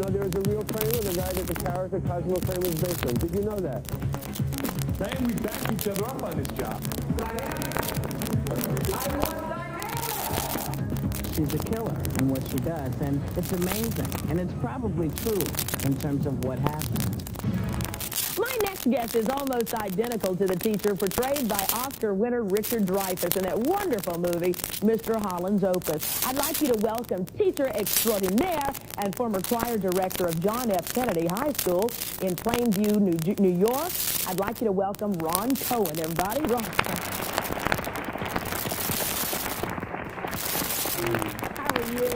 know there was a real Kramer, the guy that the character Cosmo Kramer is based on? Did you know that? Saying we back each other up on this job. She's a killer in what she does, and it's amazing, and it's probably true in terms of what happened. My next guest is almost identical to the teacher portrayed by Oscar winner Richard Dreyfuss in that wonderful movie, Mr. Holland's Opus. I'd like you to welcome teacher extraordinaire and former choir director of John F. Kennedy High School in Plainview, New York. I'd like you to welcome Ron Cohen, everybody. Ron. How are you?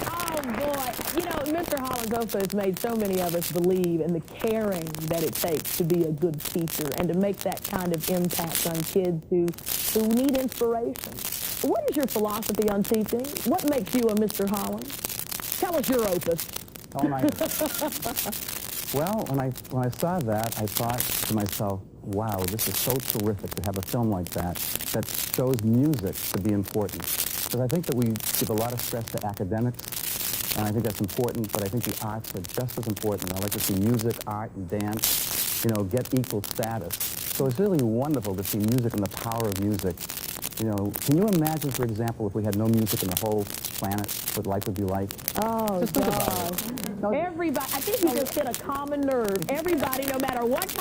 Oh, boy. You know, Mr. Holland's Opus made so many of us believe in the caring that it takes to be a good teacher and to make that kind of impact on kids who need inspiration. What is your philosophy on teaching? What makes you a Mr. Holland? Tell us your opus. Oh, my. Well, when I saw that, I thought to myself, wow, this is so terrific to have a film like that that shows music to be important. Because I think that we give a lot of stress to academics, and I think that's important, but I think the arts are just as important. I like to see music, art, and dance, get equal status. So it's really wonderful to see music and the power of music. Can you imagine, for example, if we had no music in the whole planet, what life would be like? Oh, just think about it. Everybody, I think you just hit a common nerve. Everybody, no matter what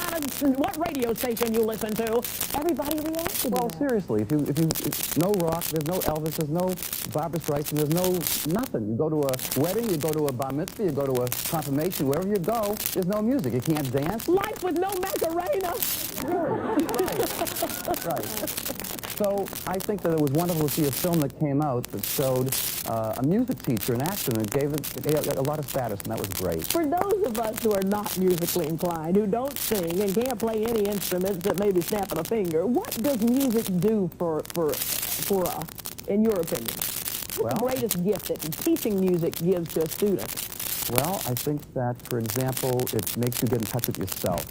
radio station you listen to, everybody reacts to that. Well, seriously, if no rock, there's no Elvis, there's no Barbra Streisand, there's no nothing. You go to a wedding, you go to a bar mitzvah, you go to a confirmation, wherever you go, there's no music. You can't dance. Life with no Macarena. Right. So I think that it was wonderful to see a film that came out that showed a music teacher in action and gave it a lot of status, and that was great. For those of us who are not musically inclined, who don't sing and can't play any instruments that maybe snapping a finger, what does music do for us, in your opinion? What's the greatest gift that teaching music gives to a student? Well, I think that, for example, it makes you get in touch with yourself.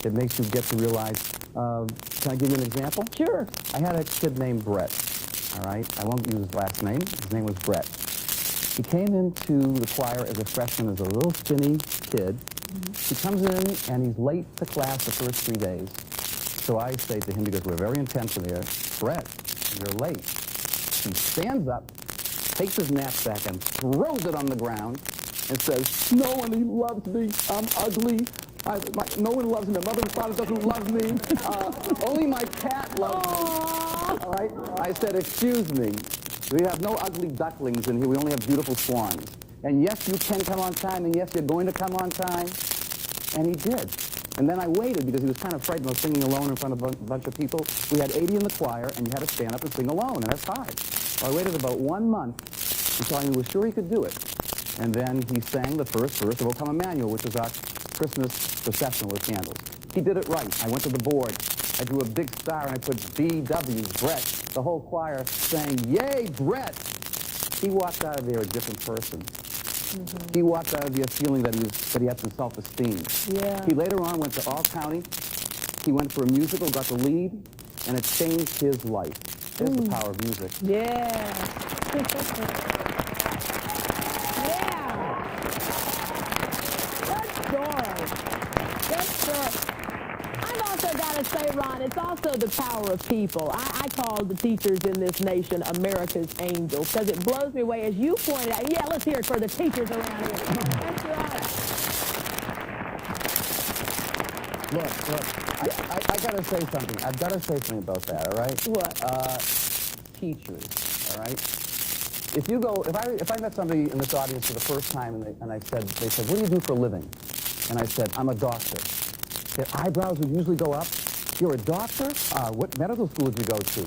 It makes you get to realize, can I give you an example? Sure. I had a kid named Brett, all right? I won't use his last name. His name was Brett. He came into the choir as a freshman as a little skinny kid. He comes in, and he's late to class the first 3 days. So I say to him, because we're very intense in here, Brett, you're late. He stands up, takes his knapsack, and throws it on the ground, and says, no one loves me. I'm ugly. No one loves me. My mother and father doesn't love me. Only my cat loves me. All right? I said, excuse me. We have no ugly ducklings in here. We only have beautiful swans. And yes, you can come on time, and yes, you're going to come on time. And he did. And then I waited because he was kind of frightened of singing alone in front of a bunch of people. We had 80 in the choir, and you had to stand up and sing alone, and that's hard. So I waited about 1 month until I was sure he could do it. And then he sang the first verse of O Come Emmanuel, which is our Christmas procession with candles. He did it right. I went to the board. I drew a big star, and I put B.W., Brett. The whole choir sang, yay, Brett! He walked out of there a different person. He walked out of there feeling that he had some self-esteem. Yeah. He later on went to All County. He went for a musical, got the lead, and it changed his life. There's the power of music. Yeah. I've also got to say, Ron, it's also the power of people. I call the teachers in this nation America's angels because it blows me away, as you pointed out. Yeah, let's hear it for the teachers around here. That's right. Look, I got to say something. I've got to say something about that, all right? What? Teachers, all right? If I met somebody in this audience for the first time and they said, what do you do for a living? And I said, I'm a doctor. Their eyebrows would usually go up. You're a doctor? What medical school did you go to?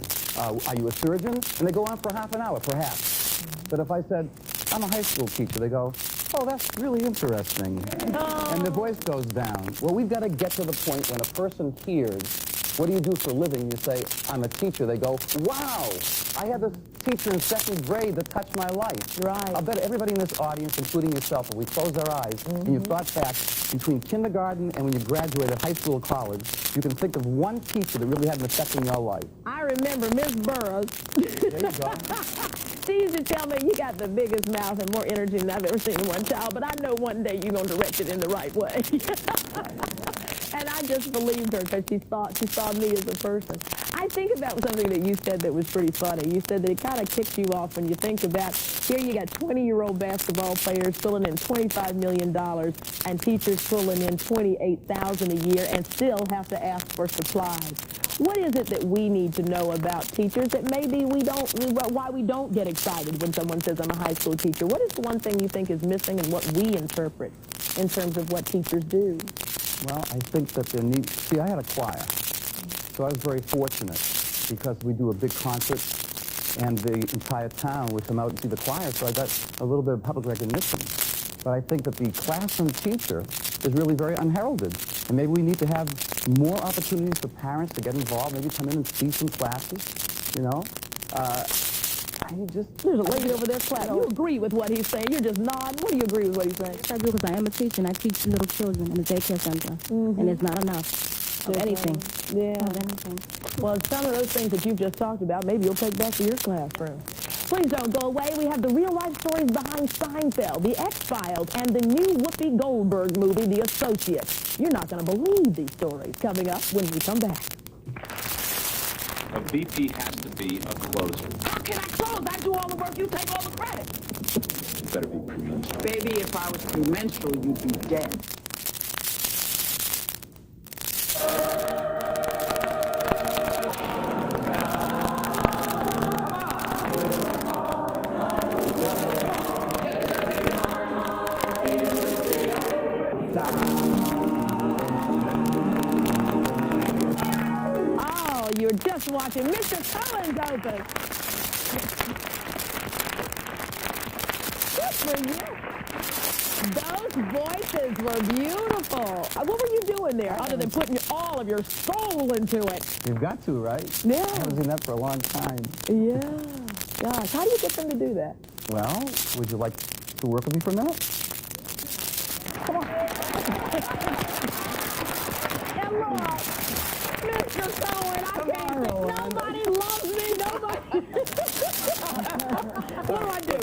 Are you a surgeon? And they go on for half an hour, perhaps. But if I said, I'm a high school teacher, they go, oh, that's really interesting. And the voice goes down. Well, we've got to get to the point when a person hears, what do you do for a living? You say, I'm a teacher. They go, wow, I had this teacher in second grade that touched my life. Right. I'll bet everybody in this audience, including yourself, if we close our eyes and you thought back between kindergarten and when you graduated high school or college, you can think of one teacher that really had an effect in your life. I remember Miss Burroughs. There you go. Steve to tell me you got the biggest mouth and more energy than I've ever seen in one child, but I know one day you're going to direct it in the right way. And I just believed her because she saw me as a person. I think about something that you said that was pretty funny. You said that it kind of kicks you off when you think about, here you got 20-year-old basketball players pulling in $25 million and teachers pulling in $28,000 a year and still have to ask for supplies. What is it that we need to know about teachers that maybe why we don't get excited when someone says, I'm a high school teacher? What is the one thing you think is missing in what we interpret in terms of what teachers do? Well, I think that see, I had a choir, so I was very fortunate because we do a big concert and the entire town would come out and see the choir, so I got a little bit of public recognition. But I think that the classroom teacher is really very unheralded, and maybe we need to have more opportunities for parents to get involved, maybe come in and see some classes, you know. There's a lady over there clapping. You agree with what he's saying. You're just nodding. What do you agree with what he's saying? I do because I am a teacher and I teach little children in a daycare center. And it's not enough of anything. Yeah. Of anything. Well, some of those things that you've just talked about, maybe you'll take back to your classroom. Please don't go away. We have the real-life stories behind Seinfeld, The X-Files, and the new Whoopi Goldberg movie, The Associate. You're not going to believe these stories coming up when we come back. A VP has to be a closer. How can I close? I do all the work. You take all the credit. You better be premenstrual. Baby, if I was premenstrual, you'd be dead. You're just watching Mr. Cohen's Open. Good for you. Those voices were beautiful. What were you doing there other than putting all of your soul into it? You've got to, right? Yeah. I haven't seen that for a long time. Yeah. Gosh, how do you get them to do that? Well, would you like to work with me for a minute? Come on. Hello. Mr. Cohen, I can't. Nobody loves me. Nobody. What do I do?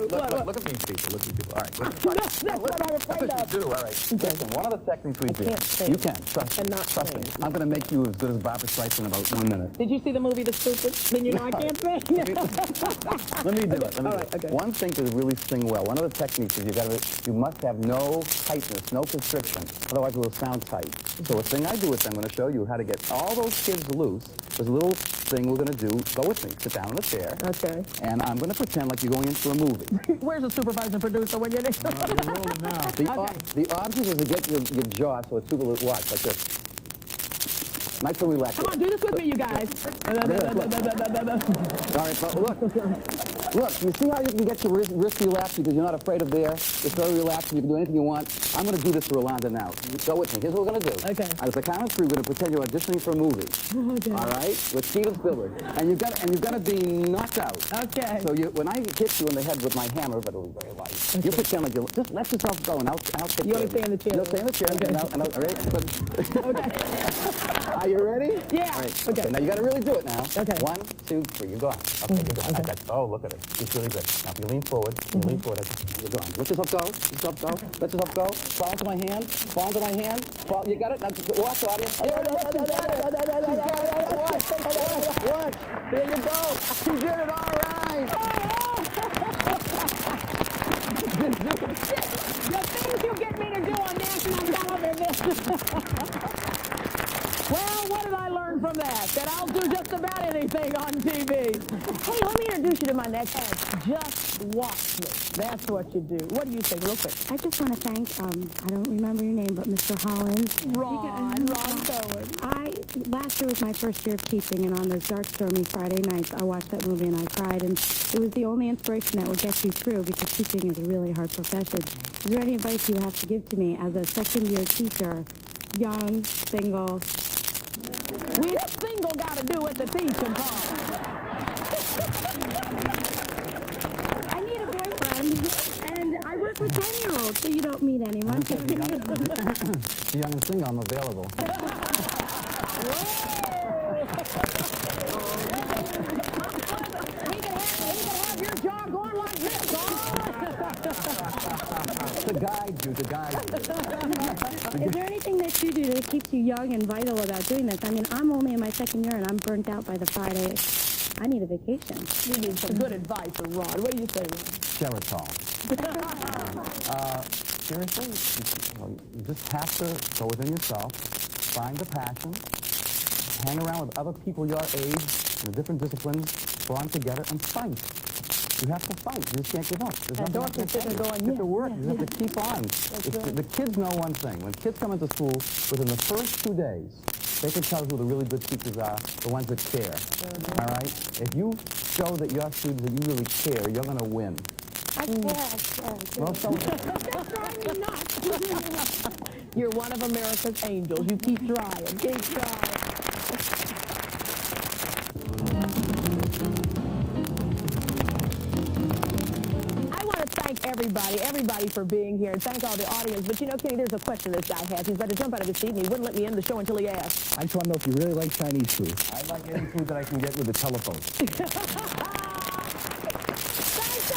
Look at these people. Look at these people. All right. That's what I'm afraid That's of. what you do. All right. Listen, one of the techniques we do. can't sing. You can. Trust me. Trust me. I'm going to make you as good as Barbra Streisand in about 1 minute. Did you see the movie The Stupid? Then you know I can't sing. Let me do it. All right, okay. One thing to really sing well, one of the techniques is you must have no tightness, no constriction. Otherwise it will sound tight. So a thing I do with them, I'm going to show you how to get all those kids loose. There's a little thing we're going to do. Go with me. Sit down in the chair. Okay. And I'm going to pretend like you're going into a movie. Where's the supervisor producer when you're there? The object is to get your jaw so it's super watch like this. Nice and relaxed. Come on, do this with me, you guys. All right, but look, you see how you can get your wrist relaxed because you're not afraid of the air? It's very relaxed and you can do anything you want. I'm going to do this to Rolonda now. Go with me. Here's what we're going to do. Okay. As a count of 3, we're going to pretend you're auditioning for a movie. Okay. All right? With Steven Spielberg. And you've got to be knocked out. Okay. So when I hit you in the head with my hammer, but it'll be very light, you pretend like you just let yourself go and I'll take You only stay in the chair. You'll stay in the chair. Okay. And all right? Okay. Are you ready? Yeah. All right. Okay. Now you got to really do it now. Okay. 1, 2, 3. You're gone. Okay, you're gone. Okay. I got you. Oh, look at it. It's really good. Now if you lean forward, you're gone. Let yourself go. Let yourself go. Let yourself go. Fall into my hand. Fall into my hand. Fall. You got it? Now watch, audience. Watch. There you go. She did it all right. The things you get me to do on national television. Well, what did I learn from that? That I'll do just about anything on TV. Hey, let me introduce you to my next guest. Just watch me. That's what you do. What do you think, real quick? I just want to thank, I don't remember your name, but Mr. Hollins. Ron Cohen. Last year was my first year of teaching, and on those dark, stormy Friday nights, I watched that movie and I cried, and it was the only inspiration that would get you through because teaching is a really hard profession. Is there any advice you have to give to me as a second-year teacher, young, single? What's single got to do with the teaching part? I need a boyfriend, and I work with 10-year-olds, so you don't meet anyone. Young and single, I'm available. He can have your jaw going like this. To guide you, to guide you. Is there anything that you do that keeps you young and vital about doing this? I mean, I'm only in my second year and I'm burnt out by the Friday. I need a vacation. You need some good advice from Ron. What do you say, Ron? Geritol. Seriously, you just have to go within yourself, find the passion, hang around with other people your age in the different disciplines, bond together, and fight. You have to fight. You just can't give up. There's nothing Dorothy's sitting there going, you have to work. You have to keep on. The kids know one thing. When kids come into school, within the first 2 days, they can tell who the really good teachers are, the ones that care. All right? If you show that your students that you really care, you're going to win. I care. Well, so You're one of America's angels. You keep trying. Keep trying. I want to thank everybody for being here, and thank all the audience. But you know, Kenny, there's a question this guy has. He's about to jump out of his seat, and he wouldn't let me end the show until he asked. I just want to know if you really like Chinese food. I like any food that I can get with a telephone. Thanks so